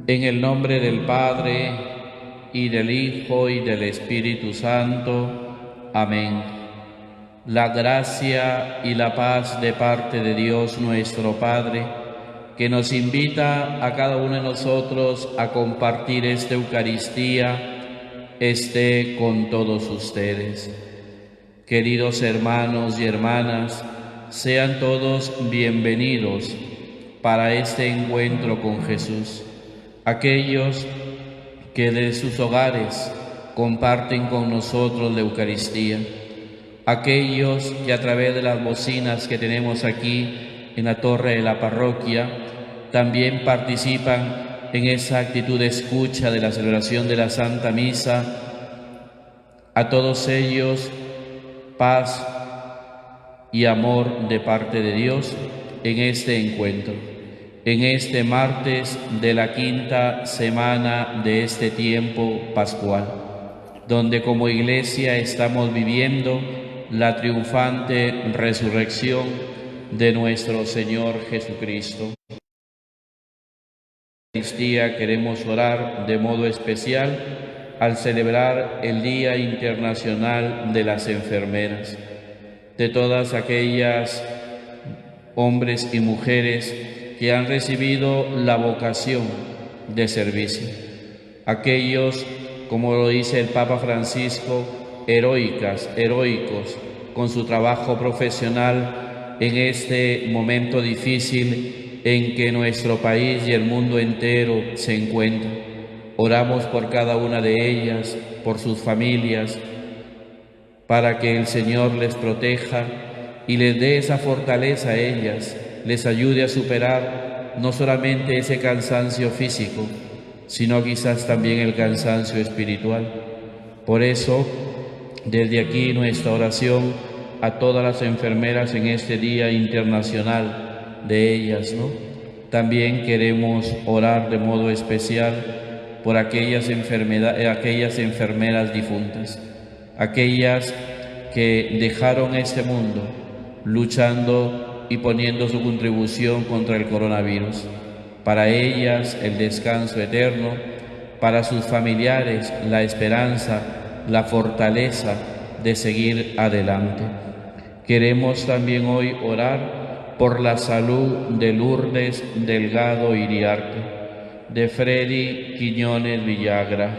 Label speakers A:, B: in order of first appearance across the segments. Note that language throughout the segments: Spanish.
A: En el nombre del Padre, y del Hijo, y del Espíritu Santo. Amén. La gracia y la paz de parte de Dios nuestro Padre, que nos invita a cada uno de nosotros a compartir esta Eucaristía, esté con todos ustedes. Queridos hermanos y hermanas, sean todos bienvenidos para este encuentro con Jesús. Aquellos que de sus hogares comparten con nosotros la Eucaristía, aquellos que a través de las bocinas que tenemos aquí en la torre de la parroquia también participan en esa actitud de escucha de la celebración de la Santa Misa. A todos ellos, paz y amor de parte de Dios en este encuentro, en este martes de la quinta semana de este tiempo pascual, donde como Iglesia estamos viviendo la triunfante resurrección de nuestro Señor Jesucristo. Este día queremos orar de modo especial al celebrar el Día Internacional de las Enfermeras, de todas aquellas hombres y mujeres que han recibido la vocación de servicio, aquellos, como lo dice el Papa Francisco, heroicos, con su trabajo profesional en este momento difícil en que nuestro país y el mundo entero se encuentran. Oramos por cada una de ellas, por sus familias, para que el Señor les proteja y les dé esa fortaleza a ellas, les ayude a superar no solamente ese cansancio físico, sino quizás también el cansancio espiritual. Por eso, desde aquí nuestra oración a todas las enfermeras en este Día Internacional de ellas, ¿no? También queremos orar de modo especial por aquellas enfermeras difuntas, aquellas que dejaron este mundo luchando y poniendo su contribución contra el coronavirus. Para ellas el descanso eterno, para sus familiares la esperanza, la fortaleza de seguir adelante. Queremos también hoy orar por la salud de Lourdes Delgado Iriarte, de Freddy Quiñones Villagra,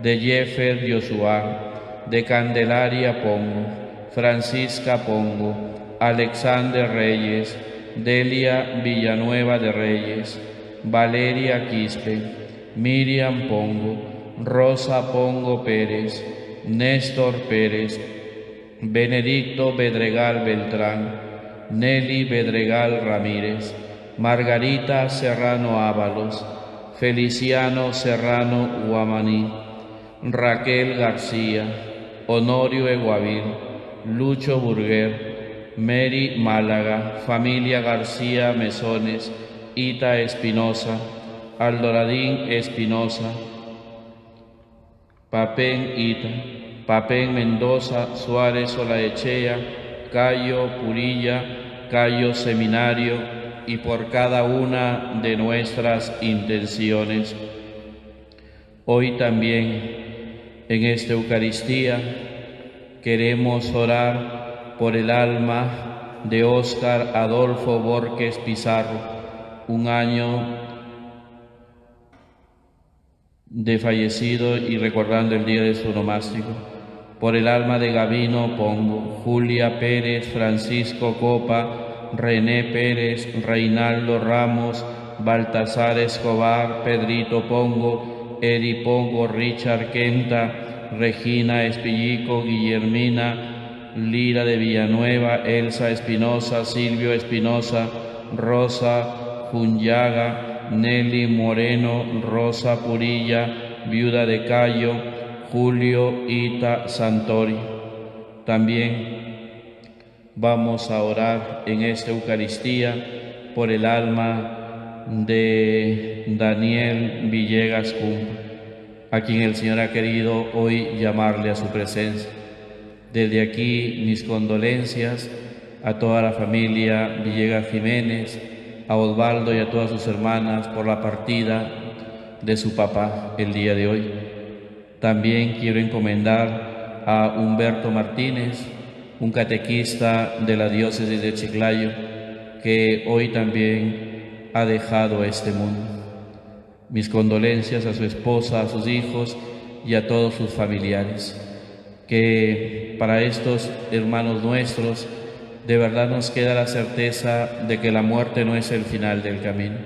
A: de Jeffer Yosuá, de Candelaria Pongo, Francisca Pongo, Alexander Reyes, Delia Villanueva de Reyes, Valeria Quispe, Miriam Pongo, Rosa Pongo Pérez, Néstor Pérez, Benedicto Bedregal Beltrán, Nelly Bedregal Ramírez, Margarita Serrano Ábalos, Feliciano Serrano Guamaní, Raquel García, Honorio Eguavir, Lucho Burguer, Mary Málaga, familia García Mesones, Ita Espinosa, Aldoradín Espinosa, Papén Ita, Papén Mendoza, Suárez Olaechea, Cayo Purilla, Cayo Seminario, y por cada una de nuestras intenciones. Hoy también en esta Eucaristía queremos orar por el alma de Óscar Adolfo Borges Pizarro, un año de fallecido y recordando el día de su onomástico. Por el alma de Gabino Pongo, Julia Pérez, Francisco Copa, René Pérez, Reinaldo Ramos, Baltasar Escobar, Pedrito Pongo, Edi Pongo, Richard Quenta, Regina Espillico, Guillermina Lira de Villanueva, Elsa Espinosa, Silvio Espinosa, Rosa Junyaga, Nelly Moreno, Rosa Purilla, viuda de Cayo, Julio Ita Santori. También vamos a orar en esta Eucaristía por el alma de Daniel Villegas Cumpa, a quien el Señor ha querido hoy llamarle a su presencia. Desde aquí mis condolencias a toda la familia Villegas Jiménez, a Osvaldo y a todas sus hermanas por la partida de su papá el día de hoy. También quiero encomendar a Humberto Martínez, un catequista de la diócesis de Chiclayo, que hoy también ha dejado este mundo. Mis condolencias a su esposa, a sus hijos y a todos sus familiares. Que para estos hermanos nuestros de verdad nos queda la certeza de que la muerte no es el final del camino.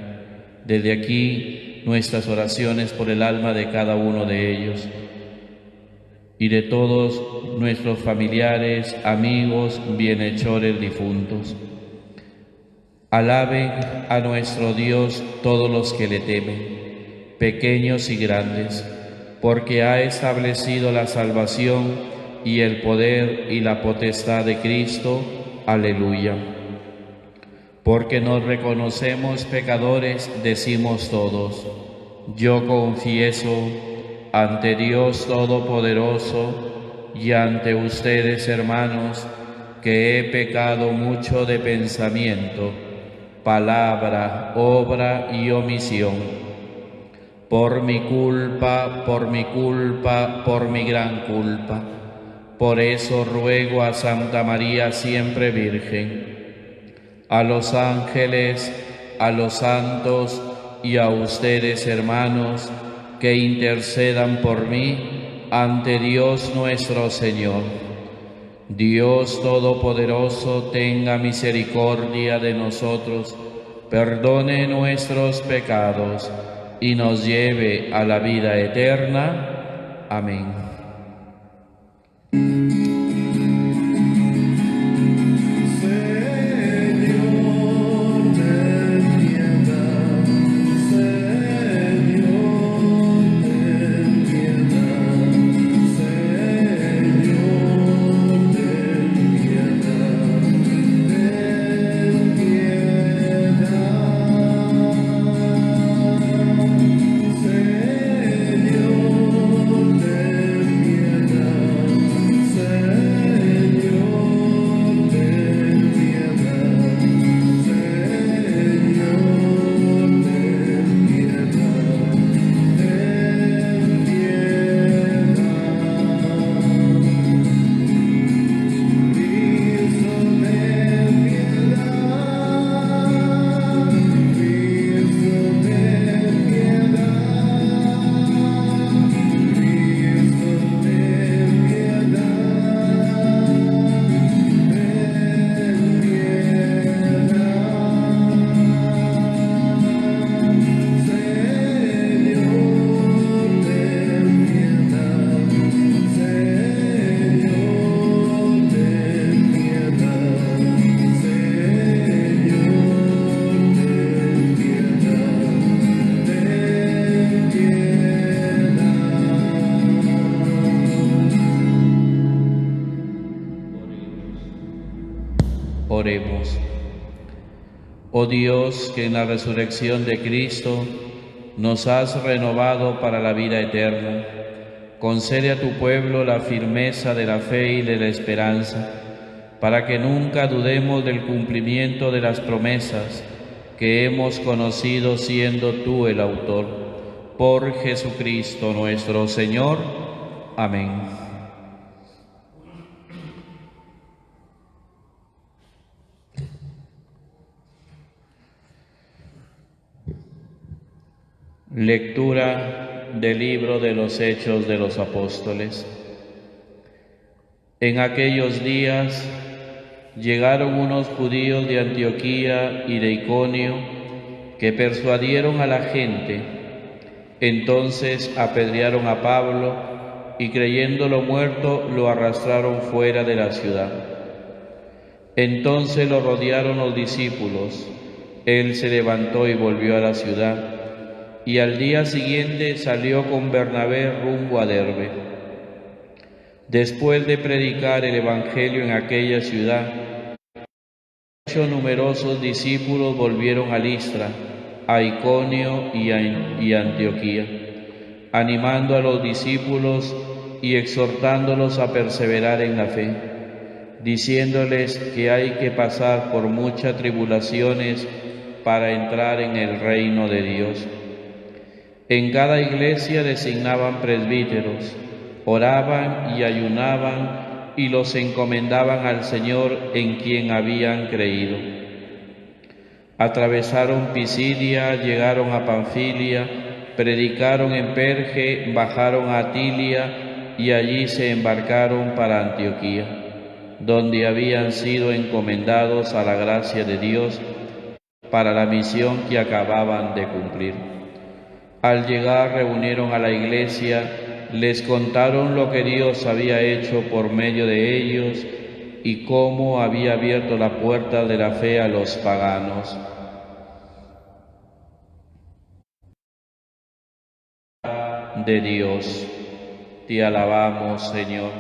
A: Desde aquí nuestras oraciones por el alma de cada uno de ellos y de todos nuestros familiares, amigos, bienhechores difuntos. Alaben a nuestro Dios todos los que le temen, pequeños y grandes, porque ha establecido la salvación y el poder y la potestad de Cristo. Aleluya. Porque nos reconocemos pecadores, decimos todos: yo confieso ante Dios Todopoderoso y ante ustedes, hermanos, que he pecado mucho de pensamiento, palabra, obra y omisión. Por mi culpa, por mi culpa, por mi gran culpa. Por eso ruego a Santa María siempre Virgen, a los ángeles, a los santos y a ustedes, hermanos, que intercedan por mí ante Dios nuestro Señor. Dios Todopoderoso tenga misericordia de nosotros, perdone nuestros pecados y nos lleve a la vida eterna. Amén. Oremos. Oh Dios, que en la resurrección de Cristo nos has renovado para la vida eterna, concede a tu pueblo la firmeza de la fe y de la esperanza, para que nunca dudemos del cumplimiento de las promesas que hemos conocido siendo tú el autor. Por Jesucristo nuestro Señor. Amén. Lectura del libro de los Hechos de los Apóstoles. En aquellos días llegaron unos judíos de Antioquía y de Iconio que persuadieron a la gente. Entonces apedrearon a Pablo y, creyéndolo muerto, lo arrastraron fuera de la ciudad. Entonces lo rodearon los discípulos. Él se levantó y volvió a la ciudad, y al día siguiente salió con Bernabé rumbo a Derbe. Después de predicar el Evangelio en aquella ciudad, muchos numerosos discípulos volvieron a Listra, a Iconio y a Antioquía, animando a los discípulos y exhortándolos a perseverar en la fe, diciéndoles que hay que pasar por muchas tribulaciones para entrar en el reino de Dios. En cada iglesia designaban presbíteros, oraban y ayunaban y los encomendaban al Señor en quien habían creído. Atravesaron Pisidia, llegaron a Panfilia, predicaron en Perge, bajaron a Atilia y allí se embarcaron para Antioquía, donde habían sido encomendados a la gracia de Dios para la misión que acababan de cumplir. Al llegar reunieron a la iglesia, les contaron lo que Dios había hecho por medio de ellos y cómo había abierto la puerta de la fe a los paganos. De Dios, te alabamos, Señor.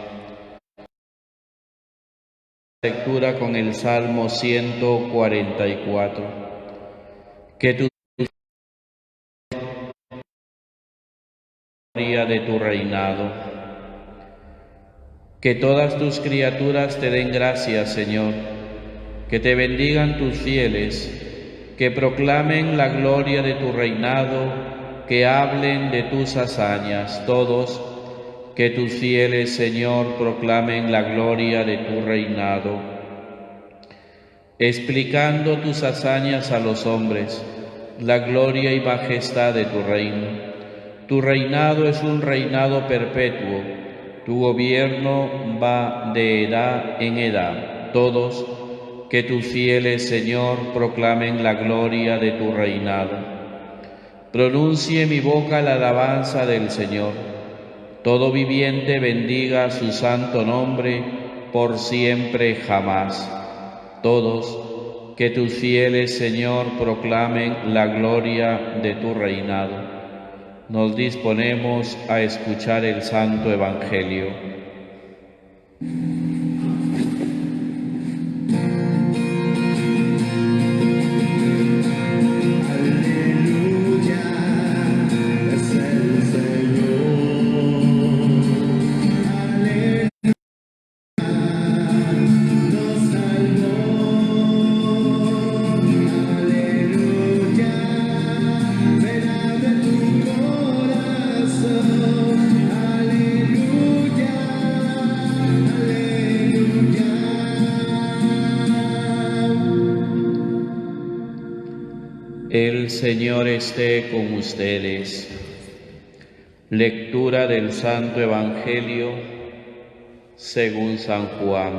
A: Lectura con el Salmo 144. Que tu gloria de tu reinado. Que todas tus criaturas te den gracias, Señor. Que te bendigan tus fieles, que proclamen la gloria de tu reinado, que hablen de tus hazañas todos, que tus fieles, Señor, proclamen la gloria de tu reinado, explicando tus hazañas a los hombres, la gloria y majestad de tu reino. Tu reinado es un reinado perpetuo, tu gobierno va de edad en edad. Todos, que tus fieles, Señor, proclamen la gloria de tu reinado. Pronuncie mi boca la alabanza del Señor. Todo viviente bendiga su santo nombre por siempre jamás. Todos, que tus fieles, Señor, proclamen la gloria de tu reinado. Nos disponemos a escuchar el Santo Evangelio. El Señor esté con ustedes. Lectura del Santo Evangelio según San Juan.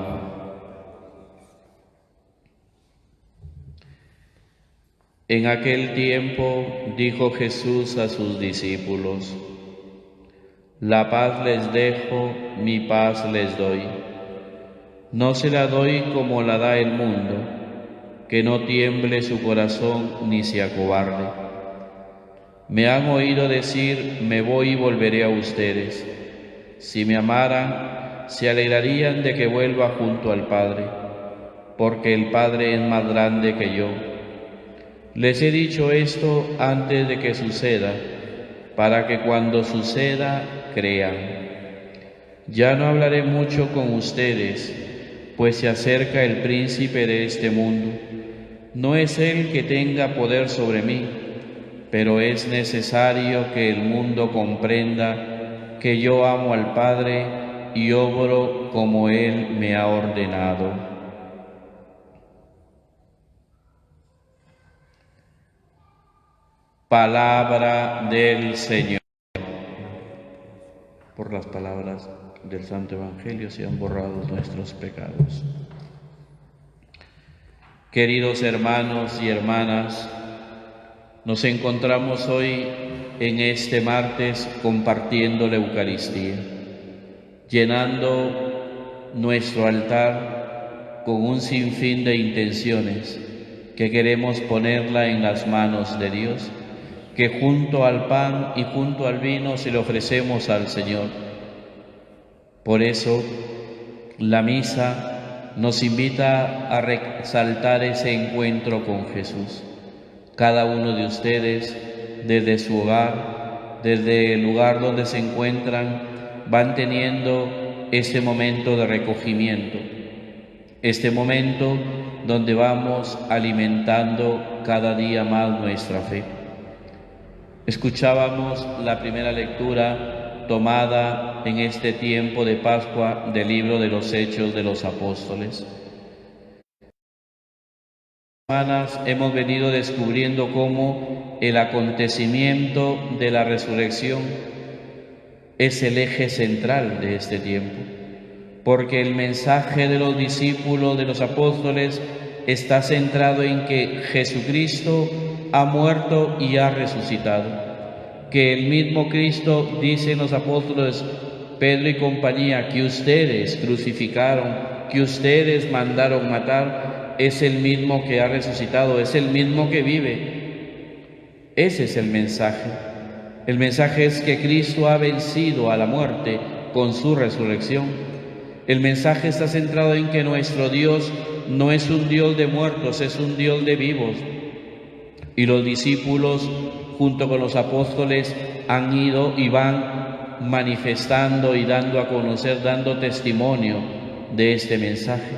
A: En aquel tiempo dijo Jesús a sus discípulos: La paz les dejo, mi paz les doy. No se la doy como la da el mundo, que no tiemble su corazón ni se acobarde. Me han oído decir, me voy y volveré a ustedes. Si me amaran, se alegrarían de que vuelva junto al Padre, porque el Padre es más grande que yo. Les he dicho esto antes de que suceda, para que cuando suceda, crean. Ya no hablaré mucho con ustedes, pues se acerca el príncipe de este mundo. No es él que tenga poder sobre mí, pero es necesario que el mundo comprenda que yo amo al Padre y obro como Él me ha ordenado. Palabra del Señor. Por las palabras del Santo Evangelio sean borrados nuestros pecados. Queridos hermanos y hermanas, nos encontramos hoy en este martes compartiendo la Eucaristía, llenando nuestro altar con un sinfín de intenciones que queremos ponerla en las manos de Dios, que junto al pan y junto al vino se le ofrecemos al Señor. Por eso, la misa nos invita a resaltar ese encuentro con Jesús. Cada uno de ustedes, desde su hogar, desde el lugar donde se encuentran, van teniendo este momento de recogimiento, este momento donde vamos alimentando cada día más nuestra fe. Escuchábamos la primera lectura tomada en este tiempo de Pascua del libro de los Hechos de los Apóstoles. Semanas hemos venido descubriendo cómo el acontecimiento de la resurrección es el eje central de este tiempo, porque el mensaje de los discípulos, de los apóstoles, está centrado en que Jesucristo ha muerto y ha resucitado, que el mismo Cristo, dicen los apóstoles Pedro y compañía, que ustedes crucificaron, que ustedes mandaron matar, es el mismo que ha resucitado, es el mismo que vive. Ese es el mensaje. El mensaje es que Cristo ha vencido a la muerte con su resurrección. El mensaje está centrado en que nuestro Dios no es un Dios de muertos, es un Dios de vivos. Y los discípulos, junto con los apóstoles, han ido y van manifestando y dando a conocer, dando testimonio de este mensaje.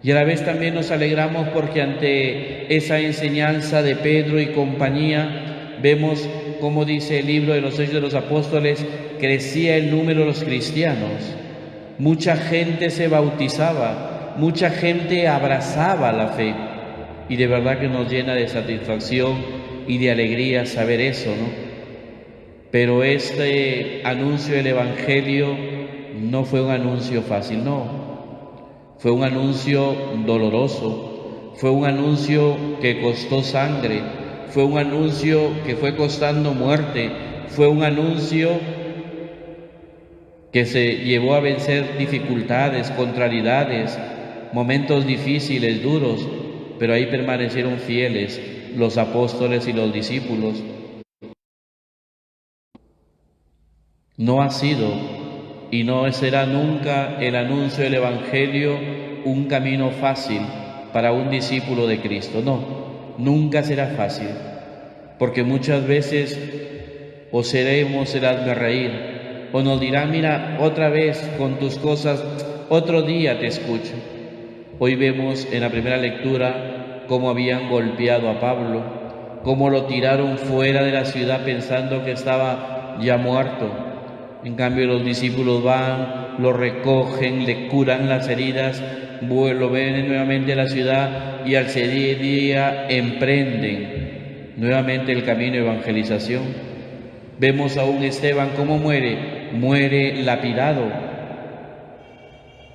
A: Y a la vez también nos alegramos porque ante esa enseñanza de Pedro y compañía, vemos, como dice el libro de los Hechos de los Apóstoles, crecía el número de los cristianos. Mucha gente se bautizaba, mucha gente abrazaba la fe. Y de verdad que nos llena de satisfacción y de alegría saber eso, ¿no? Pero este anuncio del Evangelio no fue un anuncio fácil, no. Fue un anuncio doloroso, fue un anuncio que costó sangre, fue un anuncio que fue costando muerte, fue un anuncio que se llevó a vencer dificultades, contrariedades, momentos difíciles, duros, pero ahí permanecieron fieles los apóstoles y los discípulos. No ha sido y no será nunca el anuncio del Evangelio un camino fácil para un discípulo de Cristo. No, nunca será fácil, porque muchas veces o seremos el hazmerreír, o nos dirán, mira, otra vez con tus cosas, otro día te escucho. Hoy vemos en la primera lectura cómo habían golpeado a Pablo, cómo lo tiraron fuera de la ciudad pensando que estaba ya muerto. En cambio los discípulos van, lo recogen, le curan las heridas, lo ven nuevamente a la ciudad y al seguir día emprenden nuevamente el camino de evangelización. Vemos a un Esteban cómo muere lapidado.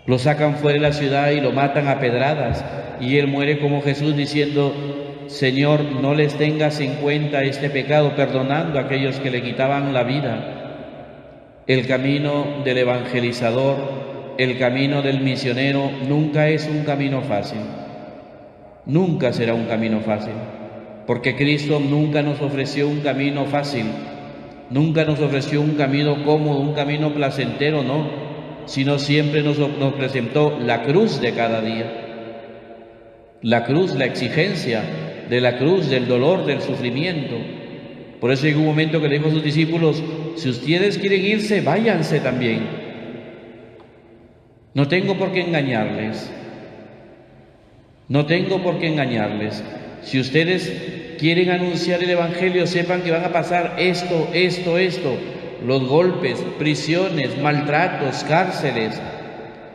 A: Lo sacan fuera de la ciudad y lo matan a pedradas y él muere como Jesús diciendo, Señor, no les tengas en cuenta este pecado, perdonando a aquellos que le quitaban la vida. El camino del evangelizador, el camino del misionero, nunca es un camino fácil. Nunca será un camino fácil, porque Cristo nunca nos ofreció un camino fácil, nunca nos ofreció un camino cómodo, un camino placentero, no, sino siempre nos presentó la cruz de cada día. La cruz, la exigencia de la cruz, del dolor, del sufrimiento. Por eso llegó un momento que le dijo a sus discípulos, si ustedes quieren irse, váyanse también. No tengo por qué engañarles. No tengo por qué engañarles. Si ustedes quieren anunciar el Evangelio, sepan que van a pasar esto, los golpes, prisiones, maltratos, cárceles.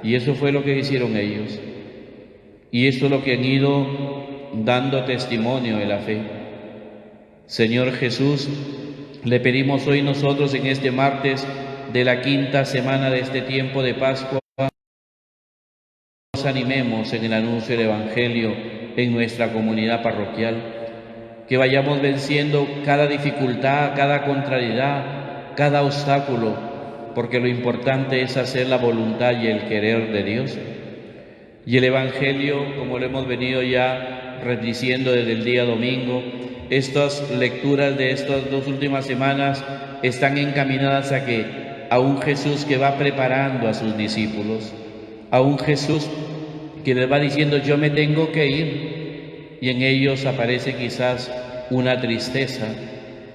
A: Y eso fue lo que hicieron ellos. Y esto es lo que han ido dando testimonio de la fe. Señor Jesús, le pedimos hoy nosotros en este martes de la quinta semana de este tiempo de Pascua, nos animemos en el anuncio del Evangelio en nuestra comunidad parroquial, que vayamos venciendo cada dificultad, cada contrariedad, cada obstáculo, porque lo importante es hacer la voluntad y el querer de Dios. Y el Evangelio, como lo hemos venido ya rediciendo desde el día domingo, estas lecturas de estas 2 últimas semanas están encaminadas a que a un Jesús que va preparando a sus discípulos, a un Jesús que les va diciendo yo me tengo que ir, y en ellos aparece quizás una tristeza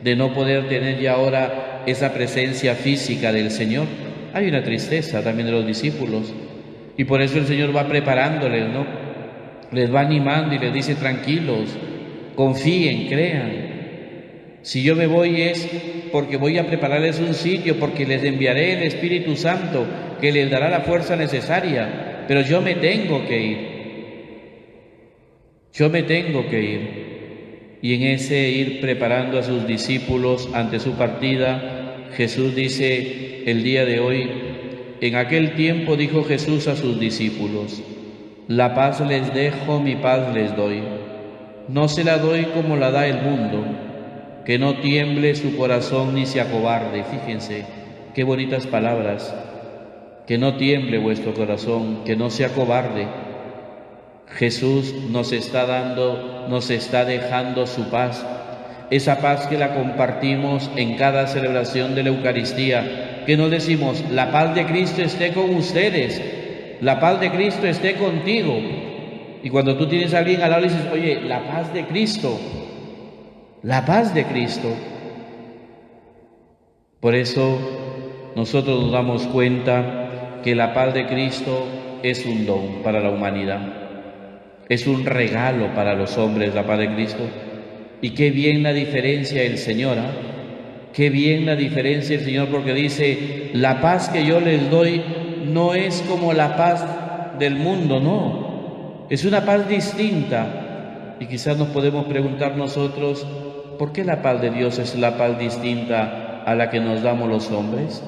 A: de no poder tener ya ahora esa presencia física del Señor. Hay una tristeza también de los discípulos y por eso el Señor va preparándoles, ¿no? Les va animando y les dice tranquilos, confíen, crean. Si yo me voy es porque voy a prepararles un sitio, porque les enviaré el Espíritu Santo, que les dará la fuerza necesaria, pero yo me tengo que ir. Yo me tengo que ir. Y en ese ir preparando a sus discípulos ante su partida, Jesús dice el día de hoy: en aquel tiempo dijo Jesús a sus discípulos: la paz les dejo, mi paz les doy. No se la doy como la da el mundo, que no tiemble su corazón ni se acobarde. Fíjense, qué bonitas palabras. Que no tiemble vuestro corazón, que no se acobarde. Jesús nos está dando, nos está dejando su paz, esa paz que la compartimos en cada celebración de la Eucaristía, que nos decimos: la paz de Cristo esté con ustedes, la paz de Cristo esté contigo. Y cuando tú tienes a alguien al lado, dices: oye, la paz de Cristo, la paz de Cristo. Por eso nosotros nos damos cuenta que la paz de Cristo es un don para la humanidad. Es un regalo para los hombres la paz de Cristo. Y qué bien la diferencia el Señor, ¿eh? Qué bien la diferencia el Señor, porque dice: la paz que yo les doy no es como la paz del mundo, no. Es una paz distinta. Y quizás nos podemos preguntar nosotros: ¿por qué la paz de Dios es la paz distinta a la que nos damos los hombres?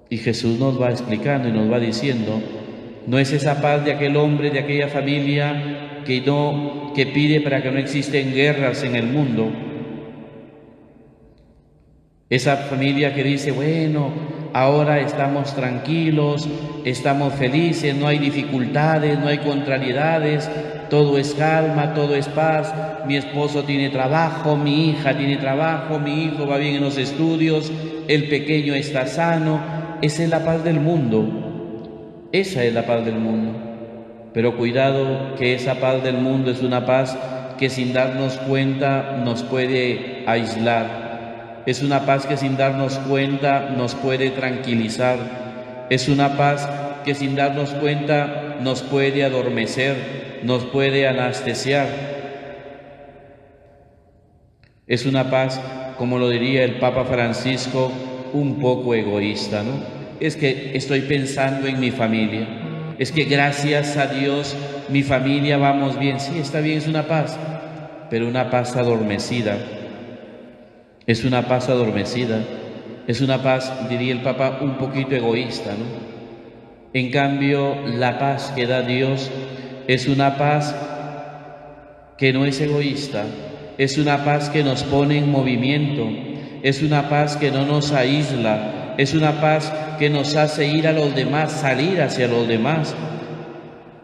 A: Y Jesús nos va explicando y nos va diciendo: no es esa paz de aquel hombre, de aquella familia que pide para que no existen guerras en el mundo. Esa familia que dice: bueno, ahora estamos tranquilos, estamos felices, no hay dificultades, no hay contrariedades, todo es calma, todo es paz, mi esposo tiene trabajo, mi hija tiene trabajo, mi hijo va bien en los estudios, el pequeño está sano. Esa es la paz del mundo. Esa es la paz del mundo. Pero cuidado, que esa paz del mundo es una paz que sin darnos cuenta nos puede aislar. Es una paz que sin darnos cuenta nos puede tranquilizar. Es una paz que sin darnos cuenta nos puede adormecer, nos puede anestesiar. Es una paz, como lo diría el Papa Francisco, un poco egoísta, ¿no? Es que estoy pensando en mi familia, es que gracias a Dios mi familia vamos bien. Sí, está bien, es una paz, pero una paz adormecida. Es una paz adormecida, es una paz, diría el Papa, un poquito egoísta, ¿no? En cambio, la paz que da Dios es una paz que no es egoísta, es una paz que nos pone en movimiento, es una paz que no nos aísla, es una paz que nos hace ir a los demás, salir hacia los demás.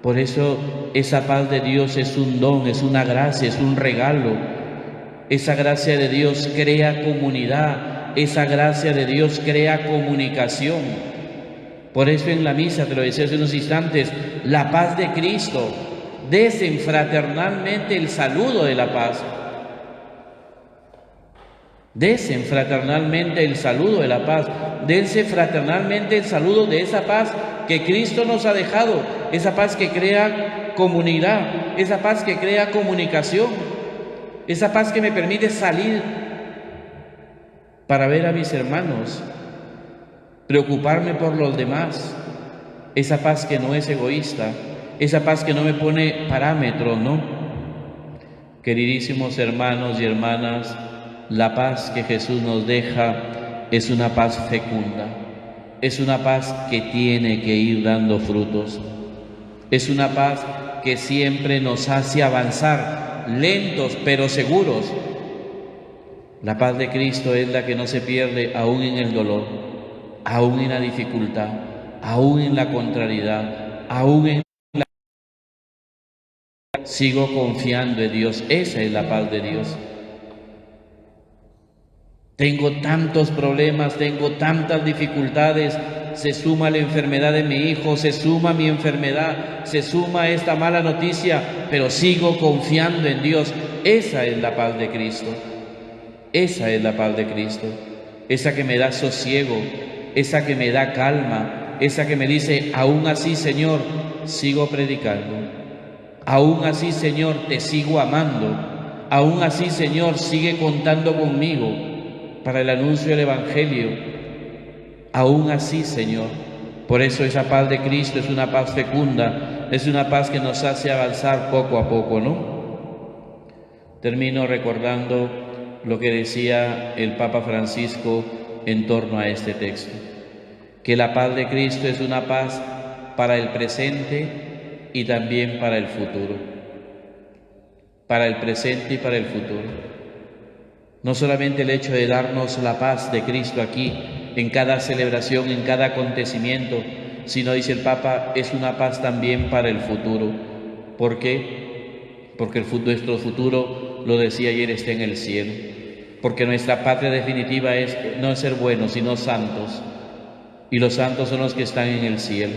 A: Por eso esa paz de Dios es un don, es una gracia, es un regalo. Esa gracia de Dios crea comunidad, esa gracia de Dios crea comunicación. Por eso en la misa, te lo decía hace unos instantes, la paz de Cristo, desen fraternalmente el saludo de la paz. Desen fraternalmente el saludo de la paz, dense fraternalmente el saludo de esa paz que Cristo nos ha dejado, esa paz que crea comunidad, esa paz que crea comunicación, esa paz que me permite salir para ver a mis hermanos, preocuparme por los demás, esa paz que no es egoísta, esa paz que no me pone parámetros, ¿no? Queridísimos hermanos y hermanas, la paz que Jesús nos deja es una paz fecunda, es una paz que tiene que ir dando frutos, es una paz que siempre nos hace avanzar, lentos pero seguros. La paz de Cristo es la que no se pierde aún en el dolor, aún en la dificultad, aún en la contrariedad, aún en la... Sigo confiando en Dios, esa es la paz de Dios. Tengo tantos problemas, tengo tantas dificultades, se suma la enfermedad de mi hijo, se suma mi enfermedad, se suma esta mala noticia, pero sigo confiando en Dios. Esa es la paz de Cristo, esa es la paz de Cristo, esa que me da sosiego, esa que me da calma, esa que me dice: aún así, Señor, sigo predicando, aún así, Señor, te sigo amando, Aún así, Señor, sigue contando conmigo para el anuncio del Evangelio. Aún así, Señor. Por eso esa paz de Cristo es una paz fecunda, es una paz que nos hace avanzar poco a poco, ¿no? Termino recordando lo que decía el Papa Francisco en torno a este texto, que la paz de Cristo es una paz para el presente y también para el futuro. Para el presente y para el futuro. No solamente el hecho de darnos la paz de Cristo aquí, en cada celebración, en cada acontecimiento, sino, dice el Papa, es una paz también para el futuro. ¿Por qué? Porque nuestro futuro, lo decía ayer, está en el cielo. Porque nuestra patria definitiva no es ser buenos, sino santos. Y los santos son los que están en el cielo.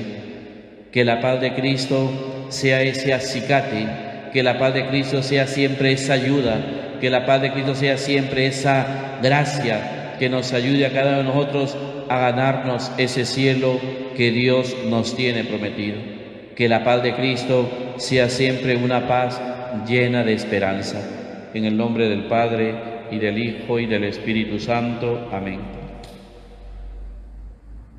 A: Que la paz de Cristo sea ese acicate, que la paz de Cristo sea siempre esa ayuda, que la paz de Cristo sea siempre esa gracia que nos ayude a cada uno de nosotros a ganarnos ese cielo que Dios nos tiene prometido. Que la paz de Cristo sea siempre una paz llena de esperanza. En el nombre del Padre, y del Hijo, y del Espíritu Santo. Amén.